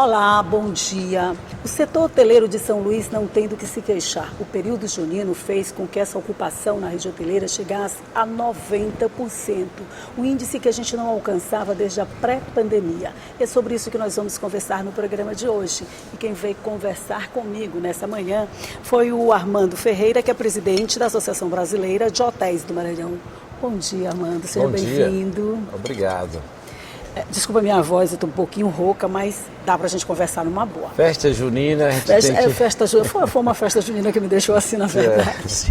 Olá, bom dia. O setor hoteleiro de São Luís não tem do que se queixar. O período junino fez com que essa ocupação na rede hoteleira chegasse a 90%, um índice que a gente não alcançava desde a pré-pandemia. É sobre isso que nós vamos conversar no programa de hoje. E quem veio conversar comigo nessa manhã foi o Armando Ferreira, que é presidente da Associação Brasileira de Hotéis do Maranhão. Bom dia, Armando. Seja bem-vindo. Obrigado. Desculpa a minha voz, eu estou um pouquinho rouca, mas dá para a gente conversar numa boa. Festa junina, a gente festa junina, foi uma festa junina que me deixou assim, na verdade.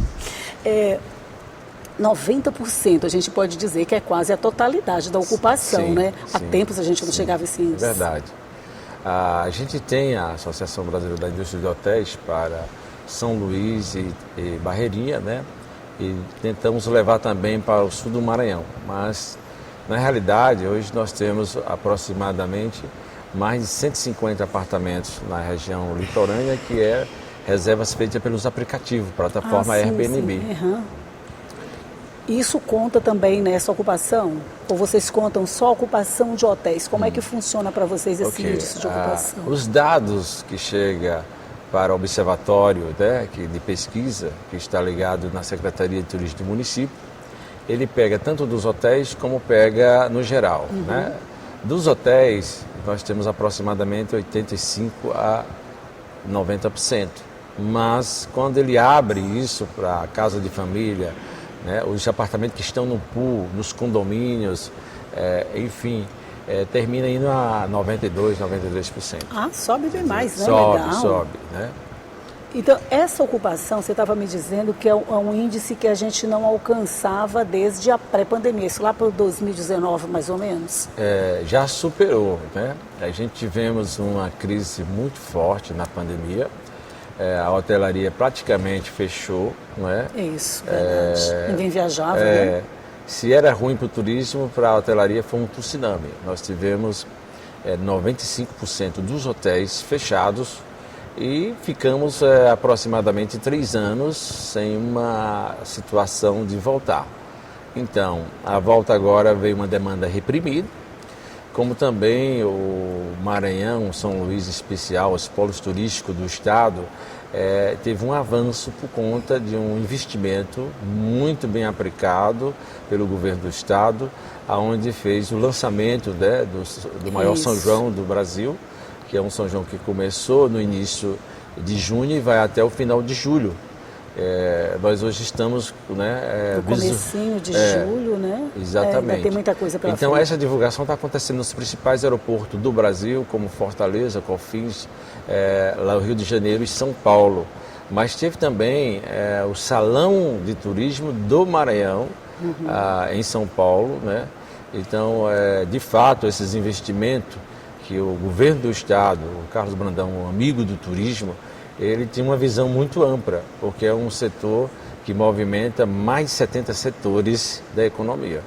90% a gente pode dizer que é quase a totalidade da ocupação, sim, né? Há sim, tempos a gente não chegava a esse índice. É verdade. A gente tem a Associação Brasileira da Indústria de Hotéis para São Luís e Barreirinha, né? E tentamos levar também para o sul do Maranhão, mas na realidade, hoje nós temos aproximadamente mais de 150 apartamentos na região litorânea, que é reservas feitas pelos aplicativos, plataforma Airbnb. Uhum. Isso conta também nessa ocupação? Ou vocês contam só a ocupação de hotéis? Como é que funciona para vocês esse índice de ocupação? Os dados que chegam para o observatório, né, de pesquisa, que está ligado na Secretaria de Turismo do município, ele pega tanto dos hotéis como pega no geral. Uhum. Né? Dos hotéis, nós temos aproximadamente 85% a 90%. Mas quando ele abre isso para casa de família, né, os apartamentos que estão no pool, nos condomínios, enfim, termina indo a 92%, 93%. Ah, sobe bem mais, né? Sobe, né? Então, essa ocupação, você estava me dizendo que é um índice que a gente não alcançava desde a pré-pandemia, isso lá para 2019, mais ou menos? Já superou, né? A gente tivemos uma crise muito forte na pandemia, a hotelaria praticamente fechou, não é? Isso, verdade. Ninguém viajava, né? Se era ruim para o turismo, para a hotelaria foi um tsunami. Nós tivemos 95% dos hotéis fechados, e ficamos aproximadamente 3 anos sem uma situação de voltar. Então, a volta agora veio uma demanda reprimida, como também o Maranhão, São Luís especial, os polos turísticos do estado, teve um avanço por conta de um investimento muito bem aplicado pelo governo do estado, onde fez o lançamento, né, do maior São João do Brasil, que é um São João que começou no início de junho e vai até o final de julho. Nós hoje estamos, né, no comecinho de julho, né? Exatamente. Ainda tem muita coisa pela Então frente. Essa divulgação está acontecendo nos principais aeroportos do Brasil, como Fortaleza, Confins, lá no Rio de Janeiro e São Paulo. Mas teve também o Salão de Turismo do Maranhão, em São Paulo, né? Então, de fato, esses investimentos que o governo do estado, o Carlos Brandão, um amigo do turismo, ele tinha uma visão muito ampla, porque é um setor que movimenta mais de 70 setores da economia.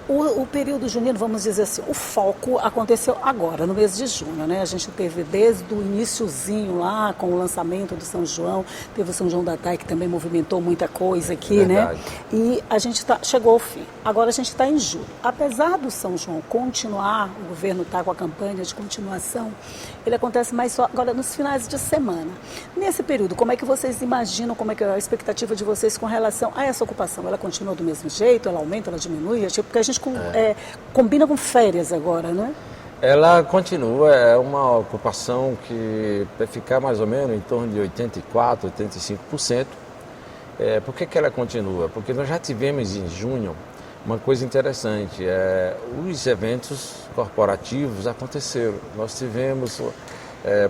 O período junino, vamos dizer assim, o foco aconteceu agora, no mês de junho, né? A gente teve desde o iniciozinho lá, com o lançamento do São João, teve o São João da TAI, que também movimentou muita coisa aqui, né? E a gente chegou ao fim. Agora a gente está em julho. Apesar do São João continuar, o governo está com a campanha de continuação, ele acontece mais só agora nos finais de semana. Nesse período, como é que vocês imaginam, como é que é a expectativa de vocês com relação a essa ocupação? Ela continua do mesmo jeito, ela aumenta, ela diminui? Porque a gente combina com férias agora, né? Ela continua, é uma ocupação que vai ficar mais ou menos em torno de 84%, 85%. Por que ela continua? Porque nós já tivemos em junho uma coisa interessante, os eventos corporativos aconteceram. Nós tivemos,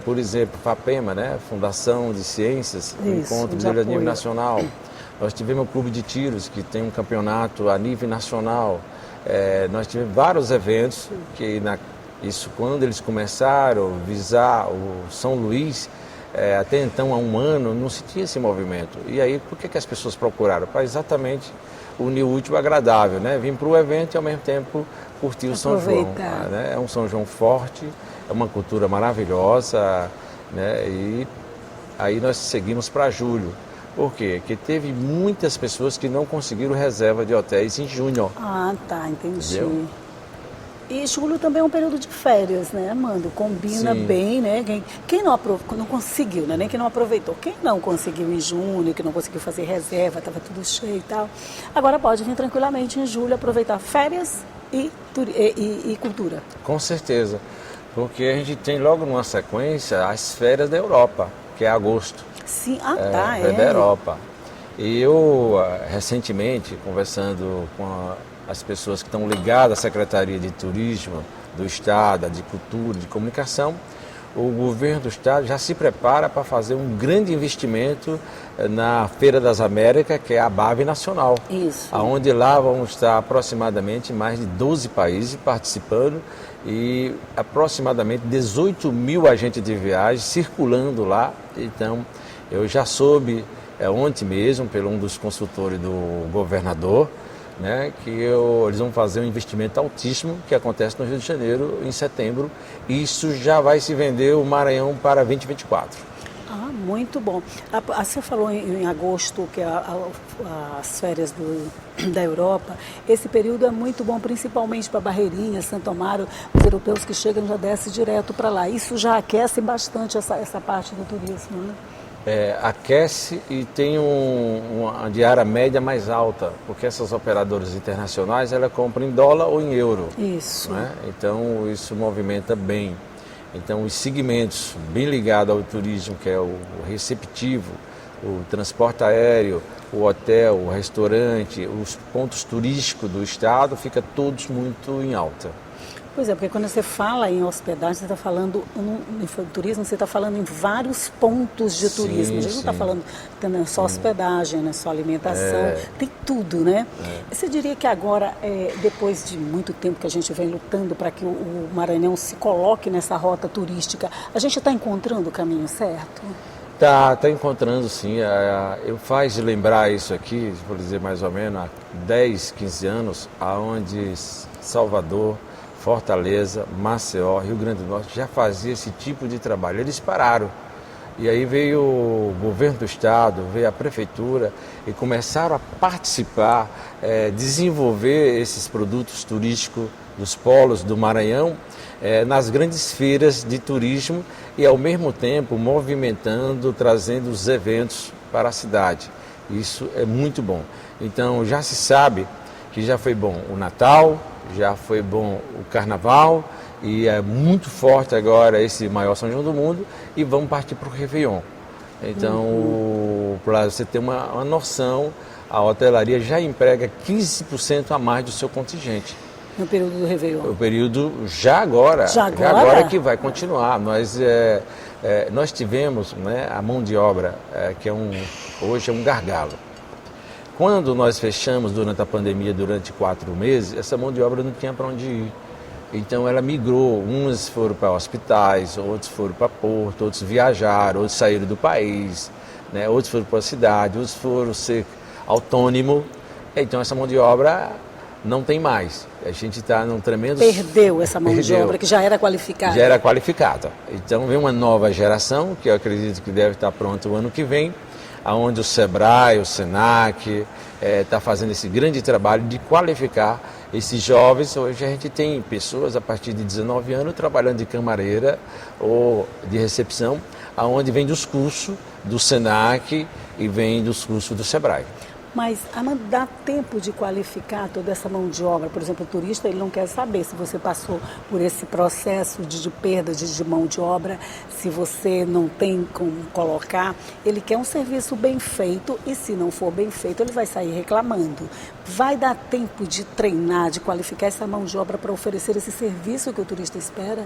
por exemplo, FAPEMA, né? Fundação de Ciências, um encontro dele a nível nacional. Nós tivemos o Clube de Tiros, que tem um campeonato a nível nacional. Nós tivemos vários eventos que, isso quando eles começaram a visar o São Luís, até então, há um ano, não se tinha esse movimento. E aí, por que as pessoas procuraram? Para exatamente unir o útil ao agradável, né? Vir para o evento e, ao mesmo tempo, curtir o São João. Né? É um São João forte, é uma cultura maravilhosa, né? E aí nós seguimos para julho. Por quê? Porque teve muitas pessoas que não conseguiram reserva de hotéis em junho. Ah, tá, entendi. Entendeu? E julho também é um período de férias, né, Amanda? Combina Sim. bem, né? Quem não conseguiu, né? Nem quem não aproveitou. Quem não conseguiu em junho, que não conseguiu fazer reserva, estava tudo cheio e tal. Agora pode vir tranquilamente em julho aproveitar férias e cultura. Com certeza, porque a gente tem logo numa sequência as férias da Europa, que é agosto. Sim, Da Europa. E eu, recentemente, conversando com as pessoas que estão ligadas à Secretaria de Turismo do Estado, de Cultura, de Comunicação, o governo do Estado já se prepara para fazer um grande investimento na Feira das Américas, que é a BAV Nacional. Isso. Onde lá vão estar aproximadamente mais de 12 países participando e aproximadamente 18 mil agentes de viagem circulando lá. Então, eu já soube ontem mesmo, pelo um dos consultores do governador, né, que eles vão fazer um investimento altíssimo que acontece no Rio de Janeiro em setembro, e isso já vai se vender o Maranhão para 2024. Muito bom. Você falou em agosto, que é as férias da Europa. Esse período é muito bom, principalmente para Barreirinha, Santo Amaro. Os europeus que chegam já descem direto para lá. Isso já aquece bastante essa parte do turismo, né? Aquece e tem uma diária média mais alta, porque essas operadoras internacionais elas compram em dólar ou em euro. Isso. Né? Então isso movimenta bem. Então os segmentos bem ligados ao turismo, que é o receptivo, o transporte aéreo, o hotel, o restaurante, os pontos turísticos do estado, fica todos muito em alta. Pois é, porque quando você fala em hospedagem, você está falando em turismo, você está falando em vários pontos de turismo. A gente não está falando não é só hospedagem, não é só alimentação, tem tudo, né? Você diria que agora, depois de muito tempo que a gente vem lutando para que o Maranhão se coloque nessa rota turística, a gente está encontrando o caminho certo? Tá encontrando sim. Eu faz lembrar isso aqui, vou dizer mais ou menos, há 10, 15 anos, aonde Salvador, Fortaleza, Maceió, Rio Grande do Norte já fazia esse tipo de trabalho. Eles pararam. E aí veio o governo do estado, veio a prefeitura e começaram a participar, desenvolver esses produtos turísticos dos polos do Maranhão nas grandes feiras de turismo e ao mesmo tempo movimentando, trazendo os eventos para a cidade. Isso é muito bom. Então já se sabe que já foi bom o Natal, já foi bom o Carnaval e é muito forte agora esse maior São João do mundo e vamos partir para o Réveillon. Então, para você ter uma noção, a hotelaria já emprega 15% a mais do seu contingente. No período do Réveillon? O período já agora que vai continuar. Nós tivemos, né, a mão de obra, que hoje é um gargalo. Quando nós fechamos durante a pandemia, durante 4 meses, essa mão de obra não tinha para onde ir. Então ela migrou, uns foram para hospitais, outros foram para porto, outros viajaram, outros saíram do país, né? Outros foram para a cidade, outros foram ser autônomo. Então essa mão de obra não tem mais. A gente está num tremendo... Perdeu essa mão de obra que já era qualificada. Já era qualificada. Então vem uma nova geração, que eu acredito que deve estar pronta o ano que vem, onde o Sebrae, o Senac está fazendo esse grande trabalho de qualificar esses jovens. Hoje a gente tem pessoas a partir de 19 anos trabalhando de camareira ou de recepção, onde vem dos cursos do Senac e vem dos cursos do Sebrae. Mas, Amanda, dá tempo de qualificar toda essa mão de obra? Por exemplo, o turista, ele não quer saber se você passou por esse processo de perda de mão de obra, se você não tem como colocar. Ele quer um serviço bem feito e, se não for bem feito, ele vai sair reclamando. Vai dar tempo de treinar, de qualificar essa mão de obra para oferecer esse serviço que o turista espera?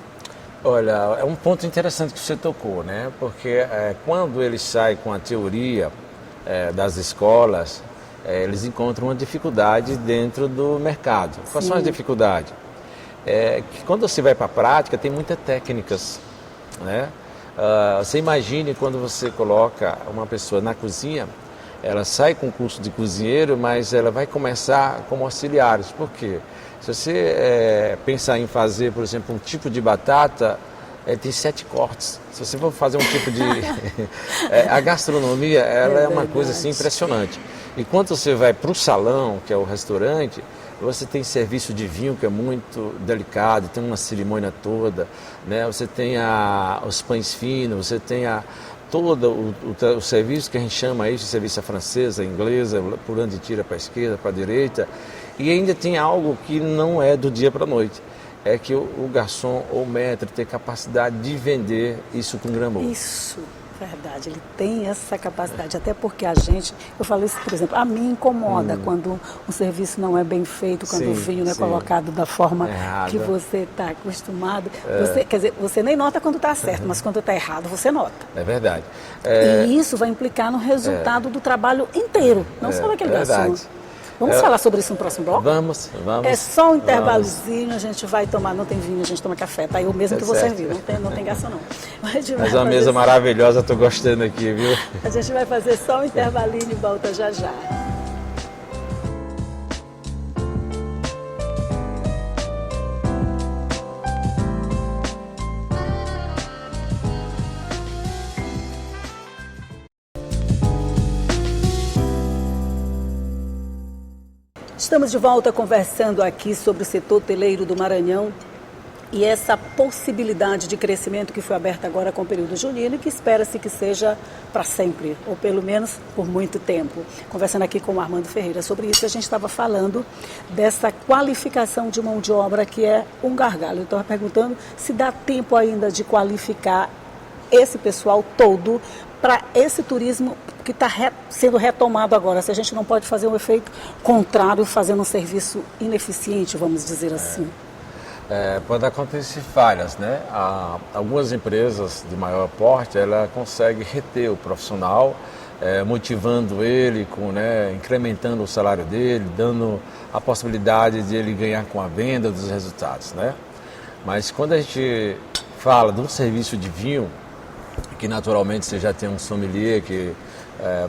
Olha, é um ponto interessante que você tocou, né? Porque quando ele sai com a teoria das escolas, eles encontram uma dificuldade dentro do mercado. Quais são as dificuldades? Que quando você vai para a prática, tem muitas técnicas, né? Você imagine quando você coloca uma pessoa na cozinha, ela sai com o curso de cozinheiro, mas ela vai começar como auxiliares. Por quê? Se você pensar em fazer, por exemplo, um tipo de batata, tem 7 cortes. Se você for fazer um tipo de... a gastronomia, ela é uma coisa assim impressionante. E quando você vai para o salão, que é o restaurante, você tem serviço de vinho que é muito delicado, tem uma cerimônia toda, né? Você tem os pães finos, você tem todo o serviço que a gente chama aí de serviço à francesa, inglesa, por onde tira para a esquerda, para a direita, e ainda tem algo que não é do dia para a noite. É que o garçom ou o maître tem capacidade de vender isso com glamour. Isso, verdade, ele tem essa capacidade, até porque a gente, eu falo isso, por exemplo, a mim incomoda quando o serviço não é bem feito, quando o vinho não é colocado da forma que você está acostumado. Você, quer dizer, você nem nota quando está certo, mas quando está errado, você nota. É verdade. E isso vai implicar no resultado do trabalho inteiro, não só daquele garçom. Vamos falar sobre isso no próximo bloco? Vamos. É só um intervalozinho, a gente vai tomar, não tem vinho, a gente toma café, tá? Eu mesmo que vou servir, não tem garçom não. Mas uma mesa maravilhosa, estou gostando aqui, viu? A gente vai fazer só um intervalinho e volta já já. Estamos de volta conversando aqui sobre o setor hoteleiro do Maranhão e essa possibilidade de crescimento que foi aberta agora com o período junino e que espera-se que seja para sempre, ou pelo menos por muito tempo. Conversando aqui com o Armando Ferreira sobre isso, a gente estava falando dessa qualificação de mão de obra que é um gargalo. Eu estava perguntando se dá tempo ainda de qualificar esse pessoal todo para esse turismo que está sendo retomado agora, se a gente não pode fazer um efeito contrário, fazendo um serviço ineficiente, vamos dizer assim. Pode acontecer falhas, né? Algumas empresas de maior porte, ela consegue reter o profissional, motivando ele, incrementando o salário dele, dando a possibilidade de ele ganhar com a venda dos resultados, né? Mas quando a gente fala de um serviço de vinho, que naturalmente você já tem um sommelier que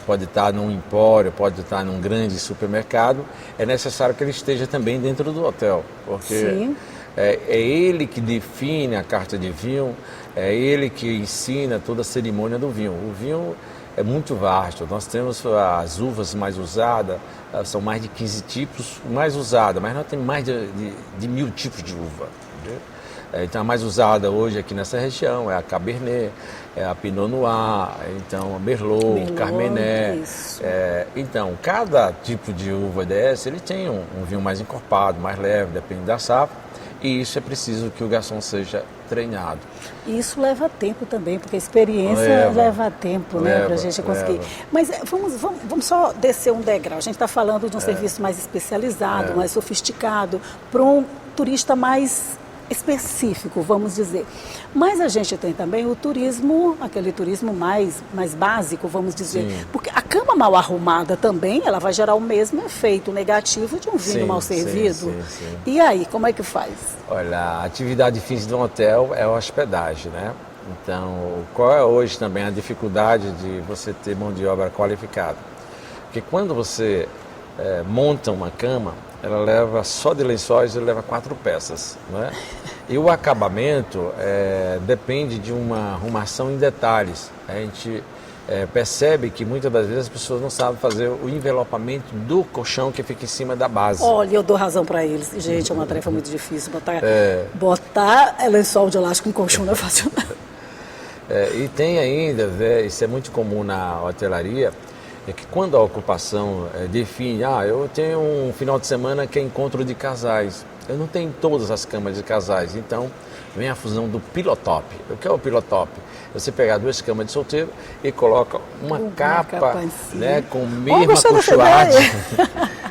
pode estar num empório, pode estar num grande supermercado, é necessário que ele esteja também dentro do hotel, porque é ele que define a carta de vinho, é ele que ensina toda a cerimônia do vinho. O vinho é muito vasto, nós temos as uvas mais usadas, são mais de 15 tipos mais usadas, mas nós temos mais de 1.000 tipos de uva. Entendeu? Então a mais usada hoje aqui nessa região é a Cabernet, é a Pinot Noir, então a Merlot, o Carmenet. Então cada tipo de uva dessa, ele tem um vinho mais encorpado, mais leve, depende da safra, e isso é preciso que o garçom seja treinado. E isso leva tempo também, porque a experiência leva tempo, né, para a gente conseguir. Mas vamos só descer um degrau. A gente está falando de um serviço mais especializado, mais sofisticado, para um turista mais específico, vamos dizer. Mas a gente tem também o turismo, aquele turismo mais básico, vamos dizer. Sim. Porque a cama mal arrumada também, ela vai gerar o mesmo efeito negativo de um vinho mal servido. Sim. E aí, como é que faz? Olha, a atividade física de um hotel é a hospedagem, né? Então, qual é hoje também a dificuldade de você ter mão de obra qualificada? Porque quando você monta uma cama, ela leva só de lençóis, ele leva 4 peças, né? E o acabamento depende de uma arrumação em detalhes. A gente percebe que muitas das vezes as pessoas não sabem fazer o envelopamento do colchão que fica em cima da base. Olha, eu dou razão para eles. Gente, é uma tarefa muito difícil. Botar lençol de elástico em colchão não é fácil. E tem ainda, isso é muito comum na hotelaria, é que quando a ocupação define, eu tenho um final de semana que é encontro de casais, eu não tenho todas as camas de casais, então vem a fusão do pilotop. O que é o pilotop? Você pegar 2 camas de solteiro e coloca uma capa né, com mesma acolchoade,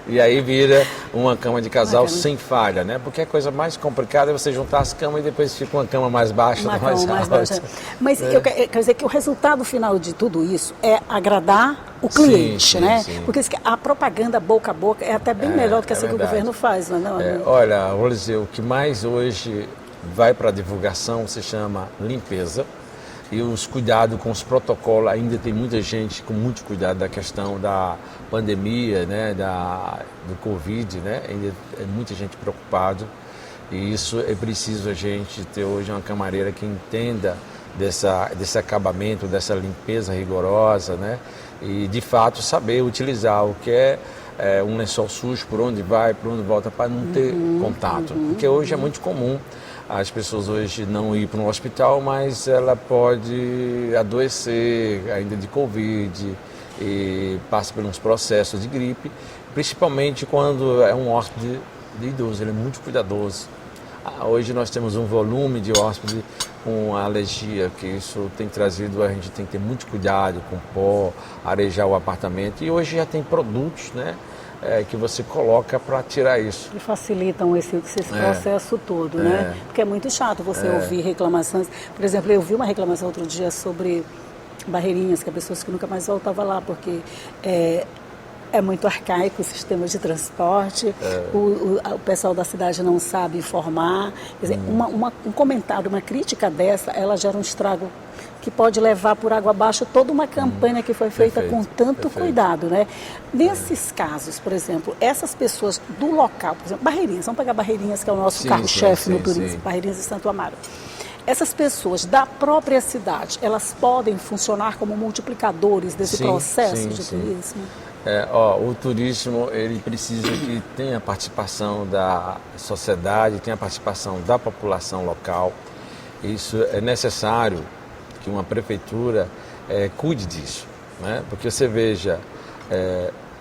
e aí vira uma cama de casal sem falha, né? Porque a coisa mais complicada é você juntar as camas e depois fica uma cama mais baixa, mais alta. Mas eu quero dizer que o resultado final de tudo isso é agradar o cliente, né? Sim. Porque a propaganda boca a boca é até bem melhor do que essa que o governo faz, não é? Olha, vou dizer, o que mais hoje vai para a divulgação se chama limpeza, e os cuidados com os protocolos, ainda tem muita gente com muito cuidado da questão da pandemia, né, do Covid, né? Ainda é muita gente preocupada, e isso é preciso a gente ter hoje uma camareira que entenda desse acabamento, dessa limpeza rigorosa, né? E de fato saber utilizar o que é um lençol sujo por onde vai, por onde volta, para não ter contato. Porque hoje é muito comum as pessoas hoje não ir para um hospital, mas ela pode adoecer ainda de Covid e passa por uns processos de gripe, principalmente quando é um hóspede de idoso, ele é muito cuidadoso. Hoje nós temos um volume de hóspede com alergia, que isso tem trazido, a gente tem que ter muito cuidado com pó, arejar o apartamento, e hoje já tem produtos, né, que você coloca para tirar isso. Que facilitam esse processo todo, né? Porque é muito chato você ouvir reclamações. Por exemplo, eu vi uma reclamação outro dia sobre Barreirinhas, que é pessoas que nunca mais voltavam lá, porque é muito arcaico o sistema de transporte, o pessoal da cidade não sabe informar. Quer dizer, um comentário, uma crítica dessa, ela gera um estrago que pode levar por água abaixo toda uma campanha que foi feita com tanto cuidado, né? Nesses casos, por exemplo, essas pessoas do local, por exemplo, Barreirinhas, vamos pegar Barreirinhas, que é o nosso carro-chefe no turismo, Barreirinhas e Santo Amaro. Essas pessoas da própria cidade, elas podem funcionar como multiplicadores desse processo de turismo? O turismo, ele precisa que tenha a participação da sociedade, tenha a participação da população local. Isso é necessário que uma prefeitura cuide disso, né? Porque você veja,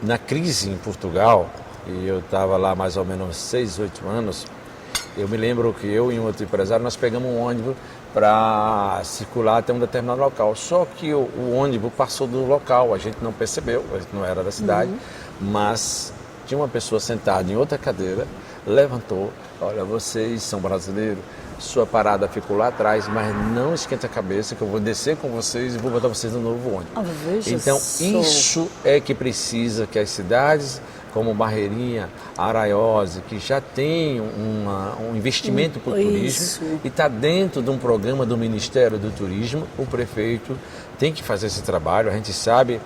na crise em Portugal, e eu estava lá mais ou menos 6, 8 anos, eu me lembro que eu e um outro empresário, nós pegamos um ônibus para circular até um determinado local. Só que o ônibus passou do local, a gente não percebeu, a gente não era da cidade, mas tinha uma pessoa sentada em outra cadeira, levantou, olha, vocês são brasileiros, sua parada ficou lá atrás, mas não esquenta a cabeça que eu vou descer com vocês e vou botar vocês no novo ônibus. Então, isso é que precisa que as cidades como Barreirinha, Araiose, que já tem um investimento para o turismo e está dentro de um programa do Ministério do Turismo, o prefeito tem que fazer esse trabalho. A gente sabe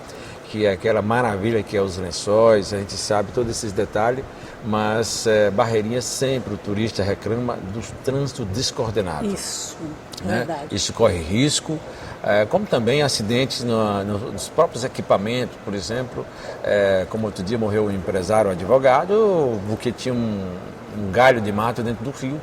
que é aquela maravilha que é os lençóis, a gente sabe todos esses detalhes, mas Barreirinha sempre o turista reclama do trânsito descoordenado. Isso, né? Verdade. Isso corre risco. Como também acidentes nos próprios equipamentos, por exemplo, como outro dia morreu um empresário, um advogado, porque tinha um galho de mato dentro do rio,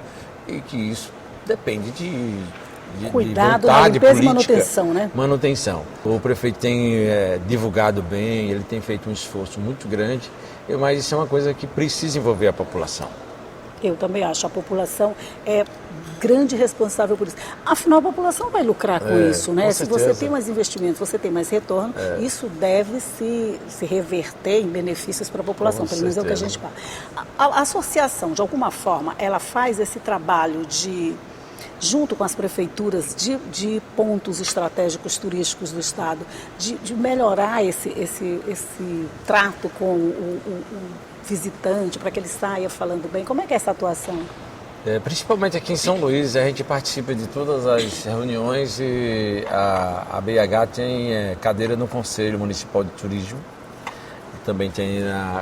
e que isso depende de cuidado, de vontade limpeza política, e manutenção, né? Manutenção. O prefeito tem divulgado bem, ele tem feito um esforço muito grande, mas isso é uma coisa que precisa envolver a população. Eu também acho, a população é grande responsável por isso. Afinal, a população vai lucrar com isso, né? Se você tem mais investimentos, você tem mais retorno, isso deve se reverter em benefícios para a população, pelo menos é o que a gente fala. A associação, de alguma forma, ela faz esse trabalho junto com as prefeituras de pontos estratégicos turísticos do Estado, de melhorar esse trato com o visitante, para que ele saia falando bem. Como é que é essa atuação? Principalmente aqui em São Luís, a gente participa de todas as reuniões e a BH tem cadeira no Conselho Municipal de Turismo, também tem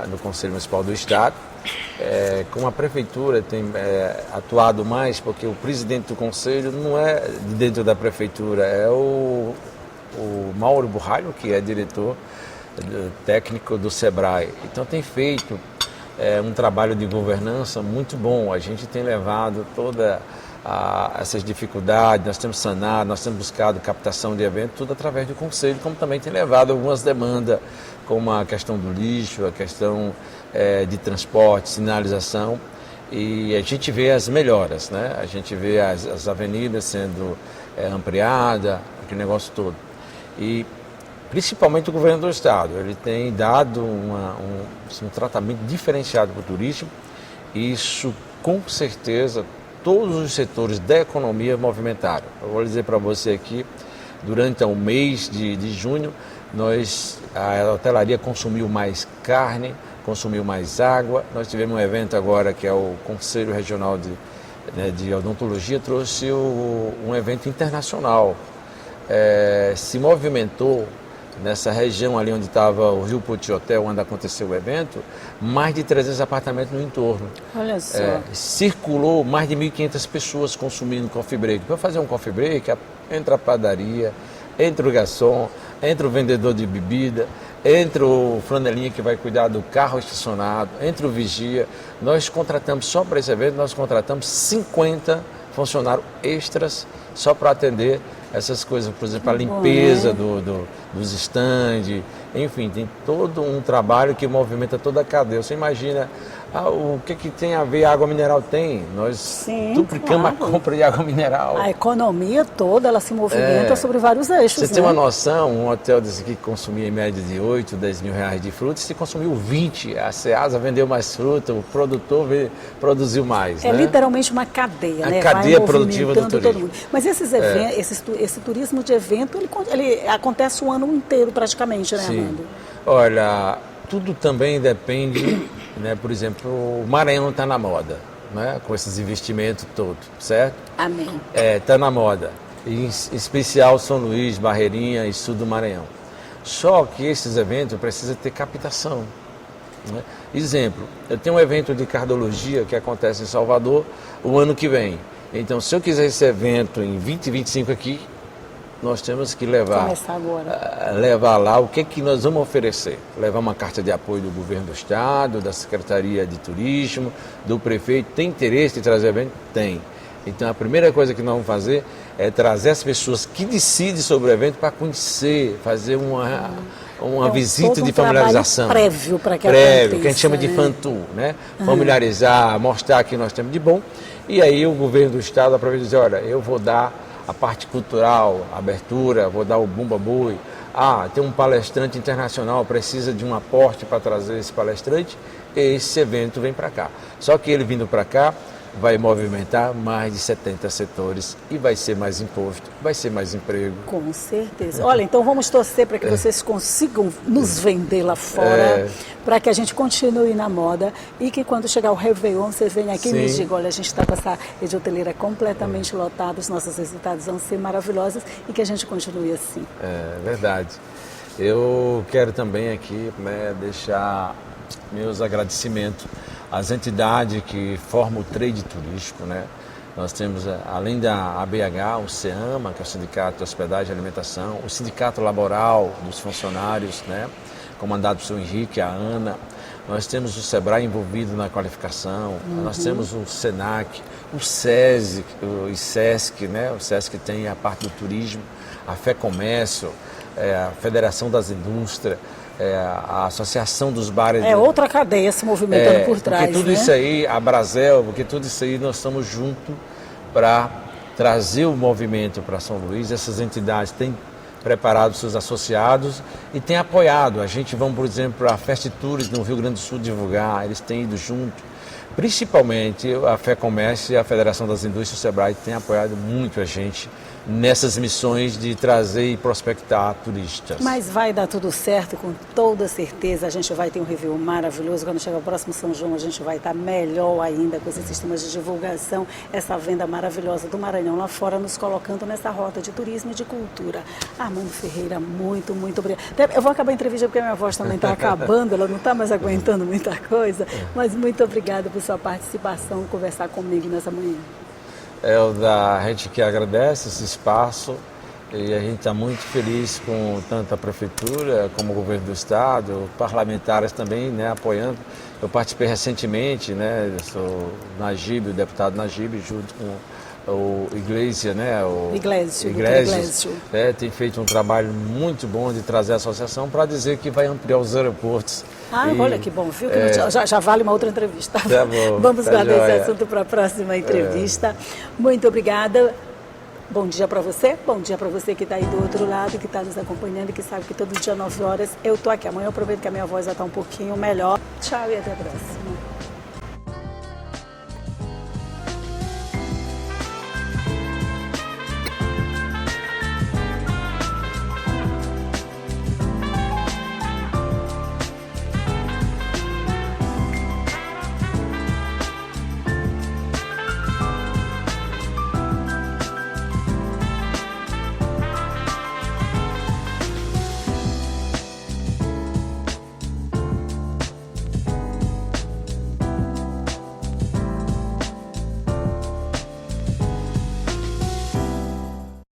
no Conselho Municipal do Estado. Como a Prefeitura tem atuado mais, porque o presidente do Conselho não é dentro da Prefeitura, é o Mauro Burralho, que é diretor técnico do SEBRAE. Então tem feito um trabalho de governança muito bom. A gente tem levado todas essas dificuldades, nós temos sanado, nós temos buscado captação de eventos, tudo através do Conselho, como também tem levado algumas demandas, como a questão do lixo, a questão de transporte, sinalização, e a gente vê as melhoras, né? A gente vê as avenidas sendo ampliadas, aquele negócio todo. E principalmente o governo do Estado, ele tem dado um tratamento diferenciado para o turismo. Isso, com certeza, todos os setores da economia movimentaram. Eu vou dizer para você aqui, durante o mês de junho, a hotelaria consumiu mais carne, consumiu mais água. Nós tivemos um evento agora que é o Conselho Regional de Odontologia, trouxe um evento internacional. Se movimentou nessa região ali onde estava o Rio Poti Hotel, onde aconteceu o evento, mais de 300 apartamentos no entorno. Olha só. Circulou mais de 1.500 pessoas consumindo coffee break. Para fazer um coffee break, entra a padaria, entre o garçom, entre o vendedor de bebida, entre o flanelinha que vai cuidar do carro estacionado, entre o vigia. Nós contratamos, só para esse evento, nós contratamos 50 funcionários extras só para atender essas coisas, por exemplo, a limpeza dos estandes, enfim, tem todo um trabalho que movimenta toda a cadeia. Você imagina o que tem a ver a água mineral? Tem, nós duplicamos a compra de água mineral. A economia toda, ela se movimenta sobre vários eixos. Você tem uma noção, um hotel desse aqui que consumia em média de 8, 10 mil reais de frutas, se consumiu 20, a Ceasa vendeu mais fruta, o produtor produziu mais. É literalmente uma cadeia, a né? cadeia produtiva do turismo. Todo mundo. Mas esses eventos, esse turismo de evento, ele acontece o ano inteiro praticamente, né, Armando? Olha, tudo também depende, né? Por exemplo, o Maranhão está na moda, né? Com esses investimentos todos, certo? Amém. Está na moda, em especial São Luís, Barreirinha e sul do Maranhão. Só que esses eventos precisam ter captação, né? Exemplo, eu tenho um evento de cardiologia que acontece em Salvador o ano que vem. Então, se eu quiser esse evento em 2025 aqui, nós temos que levar lá o que nós vamos oferecer. Levar uma carta de apoio do governo do estado, da Secretaria de Turismo, do prefeito. Tem interesse de trazer evento? Tem. Então a primeira coisa que nós vamos fazer é trazer as pessoas que decidem sobre o evento para conhecer, fazer uma visita de familiarização. Prévio para que aconteça, que a gente chama de fan-tour, né? Familiarizar, mostrar o que nós temos de bom. E aí o governo do estado aproveita e diz, olha, eu vou dar a parte cultural, a abertura, vou dar o Bumba Boi. Tem um palestrante internacional, precisa de um aporte para trazer esse palestrante, esse evento vem para cá. Só que ele vindo para cá, vai movimentar mais de 70 setores e vai ser mais imposto, vai ser mais emprego. Com certeza. Olha, então vamos torcer para que vocês consigam nos vender lá fora, para que a gente continue na moda e que quando chegar o Réveillon, vocês venham aqui e me digam, olha, a gente está com essa rede hoteleira completamente lotada, os nossos resultados vão ser maravilhosos e que a gente continue assim. É verdade. Eu quero também aqui, né, deixar meus agradecimentos às entidades que formam o trade turístico, né? Nós temos, além da ABH, o SEAMA, que é o Sindicato de Hospedagem e Alimentação, o Sindicato Laboral dos Funcionários, né? Comandado pelo seu Henrique, a Ana. Nós temos o SEBRAE envolvido na qualificação, nós temos o SENAC, o SESI, o SESC, né? O SESC tem a parte do turismo, a FEComércio, a Federação das Indústrias, a Associação dos Bares. Outra cadeia se movimentando por trás. Porque tudo isso aí, a Brasel, porque tudo isso aí nós estamos juntos para trazer o movimento para São Luís. Essas entidades têm preparado seus associados e têm apoiado. A gente vamos, por exemplo, a Fast Tours no Rio Grande do Sul divulgar, eles têm ido junto. Principalmente a FEComércio e a Federação das Indústrias, o SEBRAE, têm apoiado muito a gente nessas missões de trazer e prospectar turistas. Mas vai dar tudo certo, com toda certeza. A gente vai ter um review maravilhoso. Quando chegar o próximo São João, a gente vai estar melhor ainda com esses sistemas de divulgação, essa venda maravilhosa do Maranhão lá fora, nos colocando nessa rota de turismo e de cultura. Armando Ferreira, muito, muito obrigada. Eu vou acabar a entrevista porque a minha voz também está acabando, ela não está mais aguentando muita coisa, mas muito obrigada por sua participação, conversar comigo nessa manhã. A gente que agradece esse espaço e a gente está muito feliz com tanto a Prefeitura como o Governo do Estado, parlamentares também, né, apoiando. Eu participei recentemente, né, eu sou o deputado Najib, junto com o Iglesias, né, Iglesias, tem feito um trabalho muito bom de trazer a associação para dizer que vai ampliar os aeroportos. Olha que bom, viu? Que já vale uma outra entrevista. Tá bom, vamos guardar esse assunto para a próxima entrevista. Muito obrigada. Bom dia para você, que está aí do outro lado, que está nos acompanhando e que sabe que todo dia 9 horas eu estou aqui. Amanhã eu prometo que a minha voz vai estar um pouquinho melhor. Tchau e até a próxima.